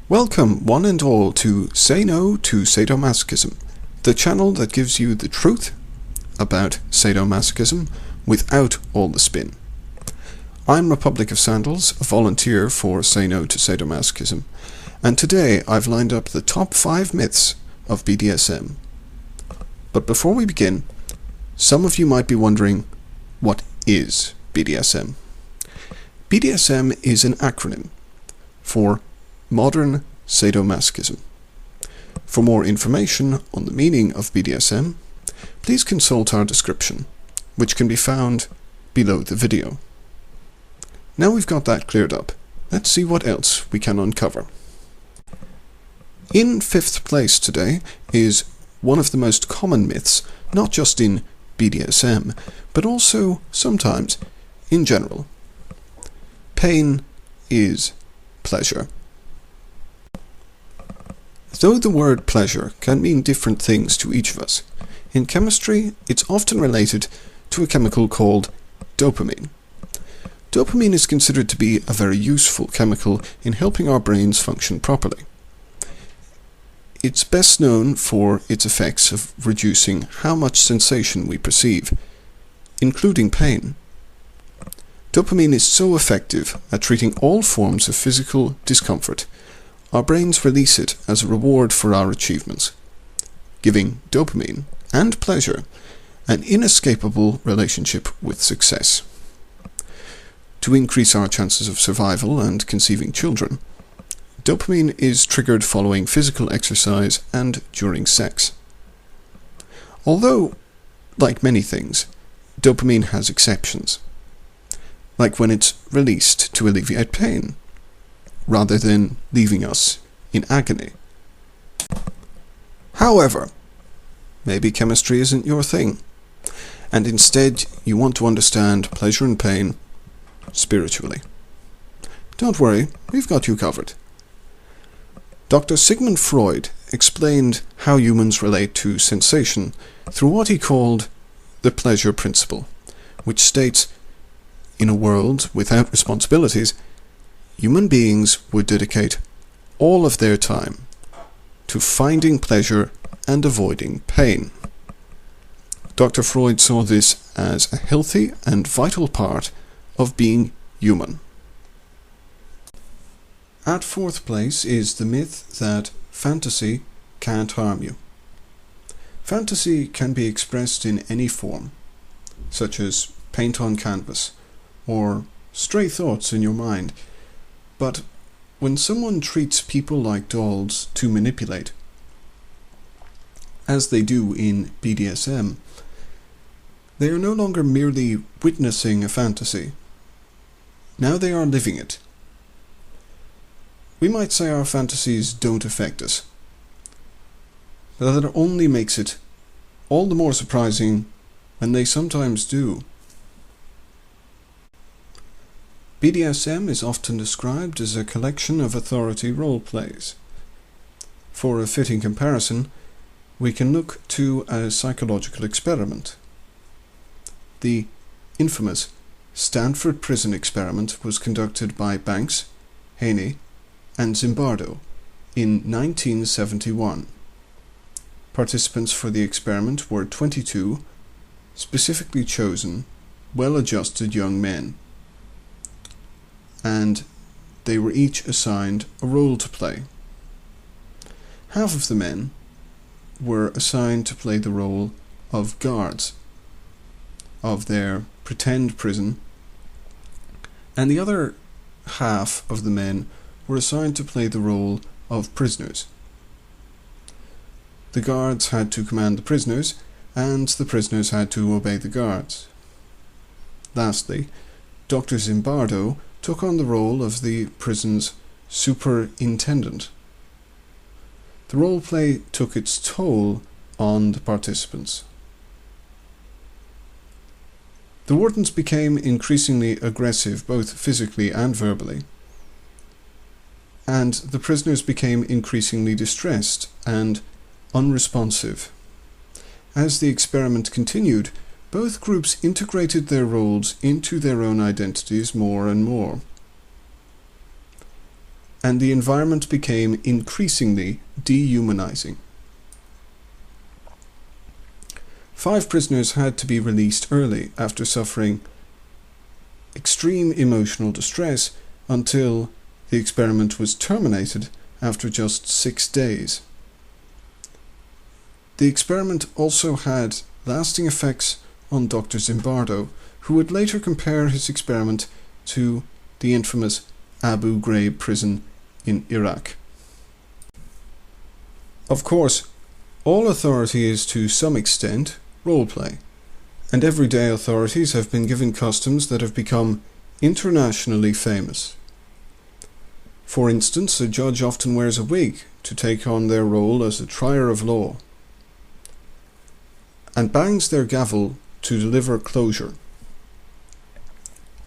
Welcome, one and all, to Say No to Sadomasochism, the channel that gives you the truth about sadomasochism without all the spin. I'm Republic of Sandals, a volunteer for Say No to Sadomasochism, and today I've lined up the top 5 myths of BDSM. But before we begin, some of you might be wondering, what is BDSM? BDSM is an acronym for Modern Sadomasochism. For more information on the meaning of BDSM, please consult our description, which can be found below the video. Now we've got that cleared up, let's see what else we can uncover. In 5th place today is one of the most common myths, not just in BDSM, but also sometimes in general. Pain is pleasure. Though the word pleasure can mean different things to each of us, in chemistry it's often related to a chemical called dopamine. Dopamine is considered to be a very useful chemical in helping our brains function properly. It's best known for its effects of reducing how much sensation we perceive, including pain. Dopamine is so effective at treating all forms of physical discomfort. Our brains release it as a reward for our achievements, giving dopamine and pleasure an inescapable relationship with success. To increase our chances of survival and conceiving children, dopamine is triggered following physical exercise and during sex. Although, like many things, dopamine has exceptions, like when it's released to alleviate pain, rather than leaving us in agony. However, maybe chemistry isn't your thing, and instead you want to understand pleasure and pain spiritually. Don't worry, we've got you covered. Dr. Sigmund Freud explained how humans relate to sensation through what he called the pleasure principle, which states, in a world without responsibilities, human beings would dedicate all of their time to finding pleasure and avoiding pain. Dr. Freud saw this as a healthy and vital part of being human. At 4th place is the myth that fantasy can't harm you. Fantasy can be expressed in any form, such as paint on canvas or stray thoughts in your mind. But when someone treats people like dolls to manipulate, as they do in BDSM, they are no longer merely witnessing a fantasy. Now they are living it. We might say our fantasies don't affect us, but that only makes it all the more surprising when they sometimes do. BDSM is often described as a collection of authority role plays. For a fitting comparison, we can look to a psychological experiment. The infamous Stanford Prison Experiment was conducted by Banks, Sane, and Zimbardo in 1971. Participants for the experiment were 22 specifically chosen, well-adjusted young men, and they were each assigned a role to play. Half of the men were assigned to play the role of guards of their pretend prison, and the other half of the men were assigned to play the role of prisoners. The guards had to command the prisoners, and the prisoners had to obey the guards. Lastly, Dr. Zimbardo took on the role of the prison's superintendent. The role play took its toll on the participants. The wardens became increasingly aggressive, both physically and verbally, and the prisoners became increasingly distressed and unresponsive. As the experiment continued, both groups integrated their roles into their own identities more and more. and the environment became increasingly dehumanizing. 5 prisoners had to be released early after suffering extreme emotional distress until the experiment was terminated after just 6 days. The experiment also had lasting effects on Dr. Zimbardo, who would later compare his experiment to the infamous Abu Ghraib prison in Iraq. Of course, all authority is to some extent roleplay, and everyday authorities have been given customs that have become internationally famous. For instance, a judge often wears a wig to take on their role as a trier of law, and bangs their gavel to deliver closure.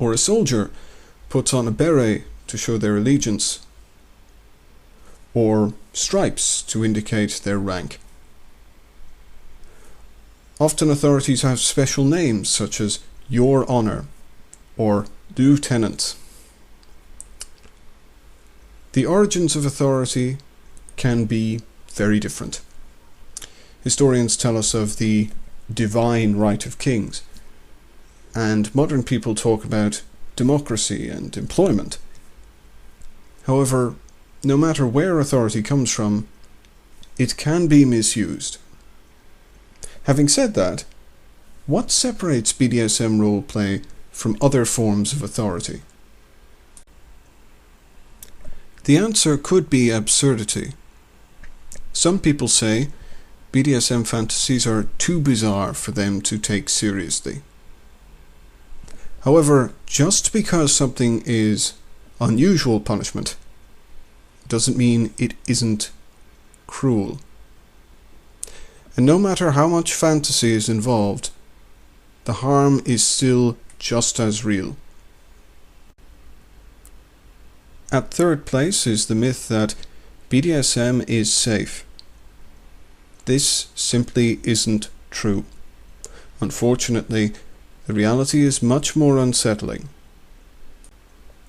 Or a soldier puts on a beret to show their allegiance, or stripes to indicate their rank. Often authorities have special names such as Your Honour or Lieutenant. The origins of authority can be very different. Historians tell us of the divine right of kings, and modern people talk about democracy and employment. However, no matter where authority comes from, it can be misused. Having said that, what separates BDSM roleplay from other forms of authority? The answer could be absurdity. Some people say BDSM fantasies are too bizarre for them to take seriously. However, just because something is unusual punishment doesn't mean it isn't cruel. And no matter how much fantasy is involved, the harm is still just as real. At third place is the myth that BDSM is safe. This simply isn't true. Unfortunately, the reality is much more unsettling.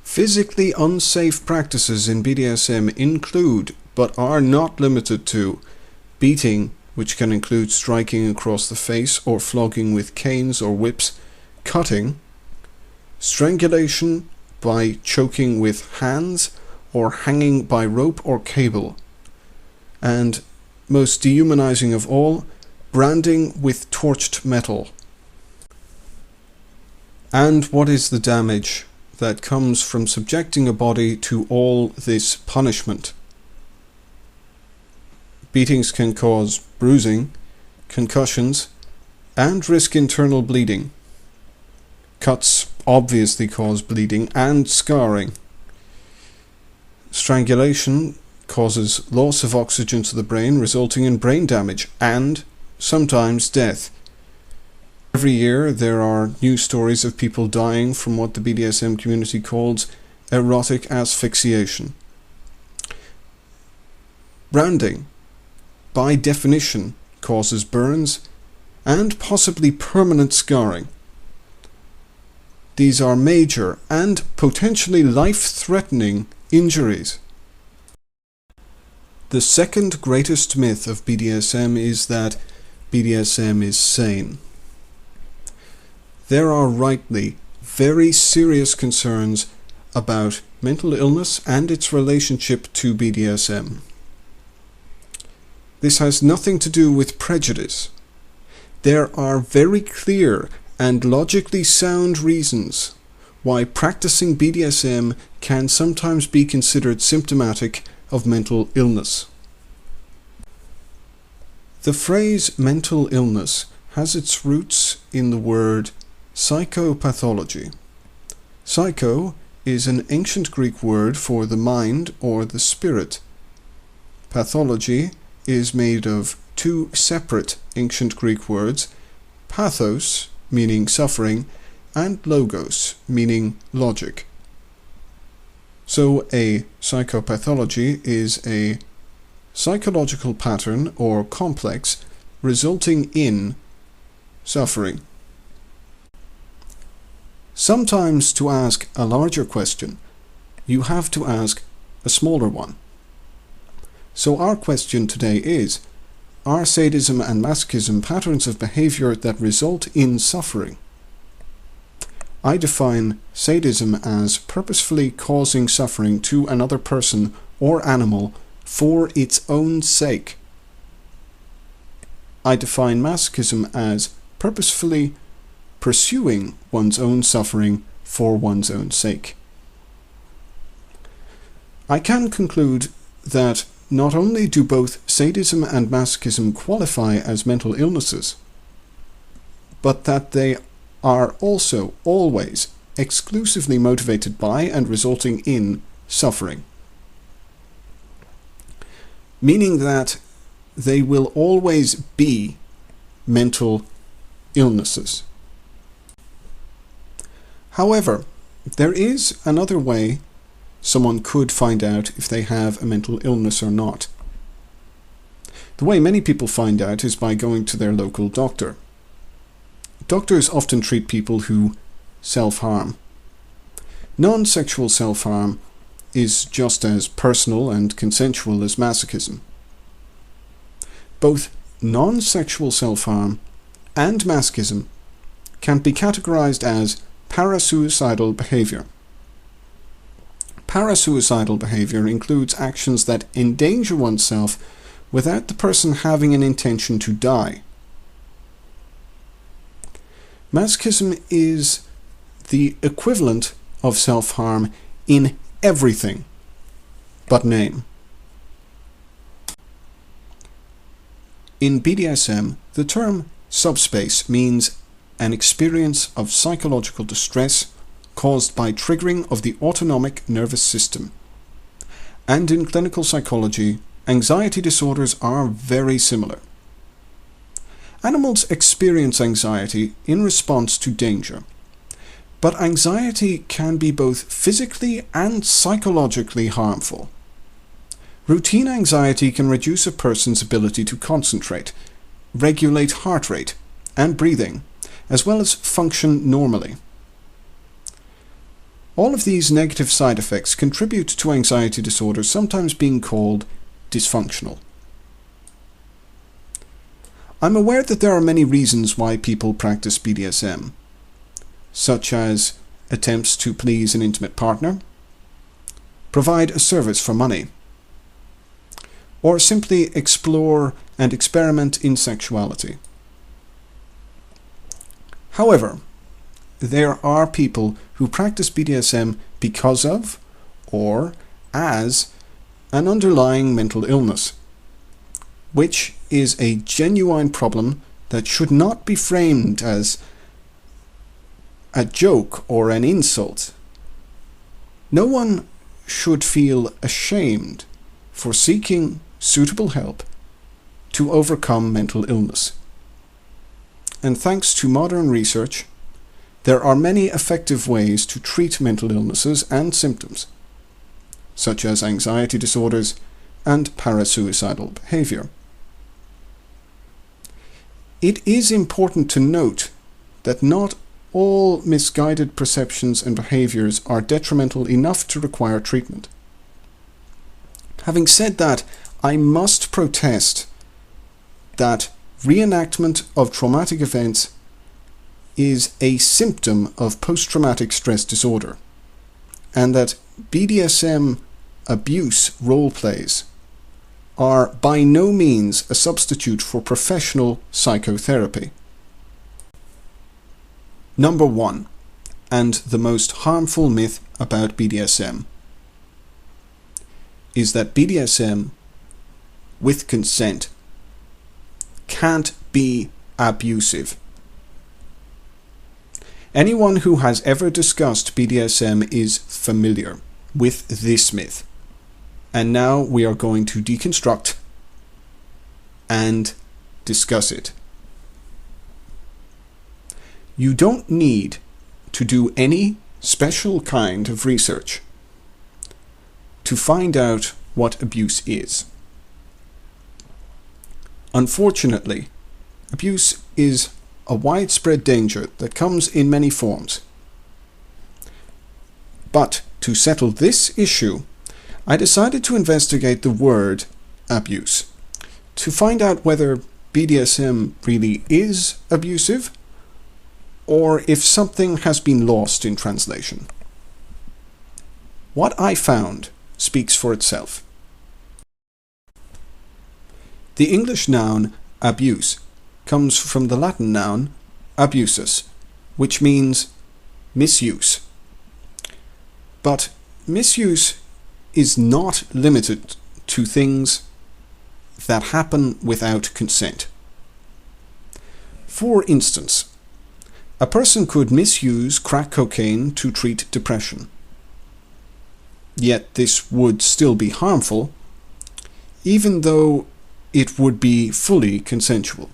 Physically unsafe practices in BDSM include, but are not limited to, beating, which can include striking across the face or flogging with canes or whips, cutting, strangulation by choking with hands or hanging by rope or cable, and, most dehumanizing of all, branding with torched metal. And what is the damage that comes from subjecting a body to all this punishment? Beatings can cause bruising, concussions, and risk internal bleeding. Cuts obviously cause bleeding and scarring. Strangulation causes loss of oxygen to the brain, resulting in brain damage and sometimes death. Every year there are news stories of people dying from what the BDSM community calls erotic asphyxiation. Branding, by definition, causes burns and possibly permanent scarring. These are major and potentially life-threatening injuries. The second greatest myth of BDSM is that BDSM is sane. There are rightly very serious concerns about mental illness and its relationship to BDSM. This has nothing to do with prejudice. There are very clear and logically sound reasons why practicing BDSM can sometimes be considered symptomatic of mental illness. The phrase mental illness has its roots in the word psychopathology. Psycho is an ancient Greek word for the mind or the spirit. Pathology is made of 2 separate ancient Greek words, pathos, meaning suffering, and logos, meaning logic. So a psychopathology is a psychological pattern or complex resulting in suffering. Sometimes to ask a larger question, you have to ask a smaller one. So our question today is, are sadism and masochism patterns of behavior that result in suffering? I define sadism as purposefully causing suffering to another person or animal for its own sake. I define masochism as purposefully pursuing one's own suffering for one's own sake. I can conclude that not only do both sadism and masochism qualify as mental illnesses, but that they are also always exclusively motivated by and resulting in suffering. Meaning that they will always be mental illnesses. However, there is another way someone could find out if they have a mental illness or not. The way many people find out is by going to their local doctor. Doctors often treat people who self-harm. Non-sexual self-harm is just as personal and consensual as masochism. Both non-sexual self-harm and masochism can be categorized as parasuicidal behavior. Parasuicidal behavior includes actions that endanger oneself without the person having an intention to die. Masochism is the equivalent of self-harm in everything but name. In BDSM, the term subspace means an experience of psychological distress caused by triggering of the autonomic nervous system. And in clinical psychology, anxiety disorders are very similar. Animals experience anxiety in response to danger, but anxiety can be both physically and psychologically harmful. Routine anxiety can reduce a person's ability to concentrate, regulate heart rate and breathing, as well as function normally. All of these negative side effects contribute to anxiety disorders sometimes being called dysfunctional. I'm aware that there are many reasons why people practice BDSM, such as attempts to please an intimate partner, provide a service for money, or simply explore and experiment in sexuality. However, there are people who practice BDSM because of, or as, an underlying mental illness, which is a genuine problem that should not be framed as a joke or an insult. No one should feel ashamed for seeking suitable help to overcome mental illness. And thanks to modern research, there are many effective ways to treat mental illnesses and symptoms, such as anxiety disorders and parasuicidal behavior. It is important to note that not all misguided perceptions and behaviors are detrimental enough to require treatment. Having said that, I must protest that reenactment of traumatic events is a symptom of post-traumatic stress disorder, and that BDSM abuse role plays are by no means a substitute for professional psychotherapy. Number 1, and the most harmful myth about BDSM, is that BDSM, with consent, can't be abusive. Anyone who has ever discussed BDSM is familiar with this myth. And now we are going to deconstruct and discuss it. You don't need to do any special kind of research to find out what abuse is. Unfortunately, abuse is a widespread danger that comes in many forms. But to settle this issue, I decided to investigate the word abuse, to find out whether BDSM really is abusive, or if something has been lost in translation. What I found speaks for itself. The English noun abuse comes from the Latin noun abusus, which means misuse. But misuse is not limited to things that happen without consent. For instance, a person could misuse crack cocaine to treat depression. Yet this would still be harmful, even though it would be fully consensual.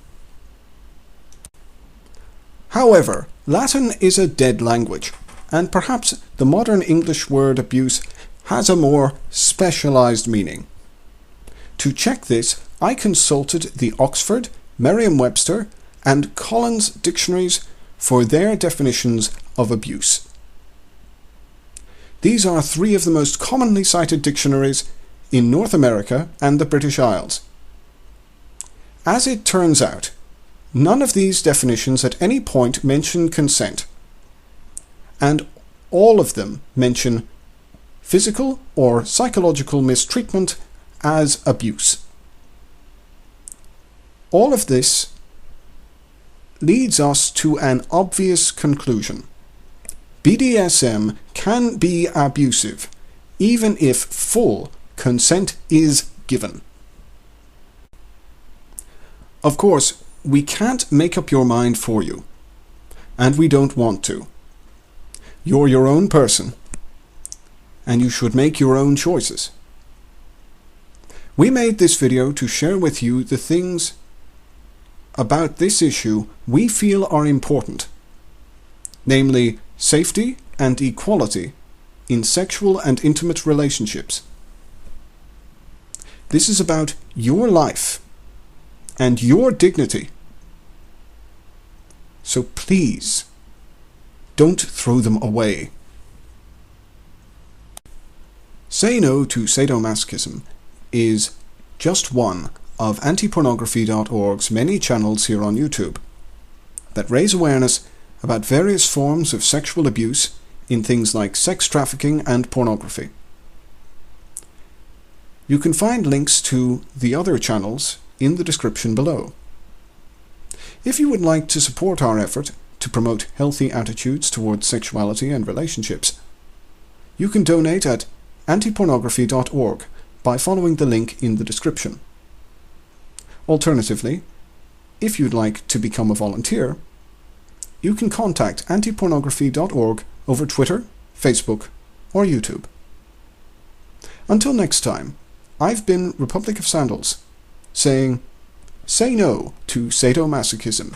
However, Latin is a dead language, and perhaps the modern English word abuse has a more specialized meaning. To check this, I consulted the Oxford, Merriam-Webster, and Collins dictionaries for their definitions of abuse. These are three of the most commonly cited dictionaries in North America and the British Isles. As it turns out, none of these definitions at any point mention consent, and all of them mention physical or psychological mistreatment as abuse. All of this leads us to an obvious conclusion. BDSM can be abusive, even if full consent is given. Of course, we can't make up your mind for you, and we don't want to. You're your own person, and you should make your own choices. We made this video to share with you the things about this issue we feel are important, namely safety and equality in sexual and intimate relationships. This is about your life and your dignity. So please, don't throw them away. Say No to Sadomasochism is just one of antipornography.org's many channels here on YouTube that raise awareness about various forms of sexual abuse in things like sex trafficking and pornography. You can find links to the other channels in the description below. If you would like to support our effort to promote healthy attitudes towards sexuality and relationships, you can donate at antipornography.org by following the link in the description. Alternatively, if you'd like to become a volunteer, you can contact antipornography.org over Twitter, Facebook, or YouTube. Until next time, I've been Republic of Sandals, saying, say no to sadomasochism.